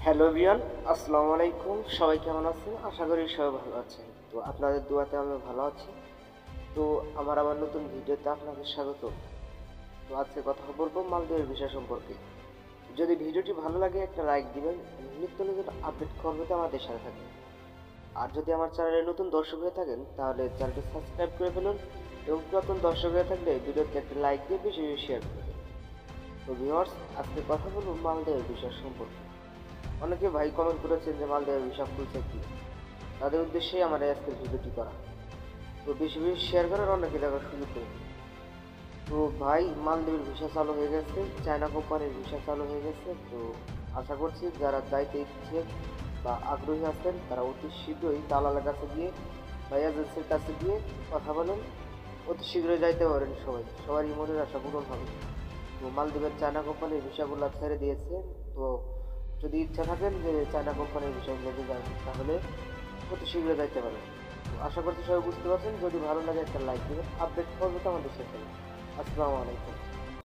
Hello everyone, আসসালামু আলাইকুম। সবাই কেমন আছেন? আশা করি সবাই ভালো আছেন। তো আপনাদের দোয়াতে আমি ভালো আছি। তো আমার আবার নতুন ভিডিওতে আপনাদের স্বাগত। তো আজকে কথা বলবো মালদ্বীপের ভিসা সম্পর্কে। যদি ভিডিওটি ভালো লাগে একটা লাইক দিবেন, নিত্য নতুন আপডেট খবর আমাদের সাথে থাকবেন। আর যদি আমার চ্যানেলে নতুন দর্শক হয়ে থাকেন তাহলে চ্যানেলটি সাবস্ক্রাইব করে ফেলুন এবং পুরাতন দর্শক হয়ে থাকলে ভিডিওতে একটা লাইক দিয়ে বেশি বেশি শেয়ার করবেন। তো ভিউয়ার্স, আজকে কথা বলবো মালদ্বীপের ভিসা সম্পর্কে। অনেকে ভাই কমেন্ট করেছেন যে মালদ্বীপের ভিসা খুলছে কি, তাদের উদ্দেশ্যেই আমার এই আজকের ভিডিওটি করা। তো বেশি বেশি শেয়ার করার অনেকে দেখার সুযোগ করে। তো ভাই, মালদ্বীপের ভিসা চালু হয়ে গেছে, চায়না কোম্পানির ভিসা চালু হয়ে গেছে। তো আশা করছি যারা যাইতে ইচ্ছে বা আগ্রহী আছেন তারা অতি শীঘ্রই দালালের কাছে গিয়ে বা এজেন্সির কাছে গিয়ে কথা বলেন, অতি শীঘ্রই যাইতে পারেন। সবারই মনের আশা পূরণ হবে। তো মালদ্বীপের চায়না কোম্পানির ভিসাগুলো ছেড়ে দিয়েছে। তো যদি ইচ্ছা থাকেন যে চায়না কোম্পানির বিষয়গুলো যাবেন তাহলে অতি শীঘ্রই যাইতে পারেন। তো আশা করছি সবাই বুঝতে পারছেন। যদি ভালো লাগে একটা লাইক দেবেন, আপডেট করবে তো আমাদের সাথে। আসসালামু আলাইকুম।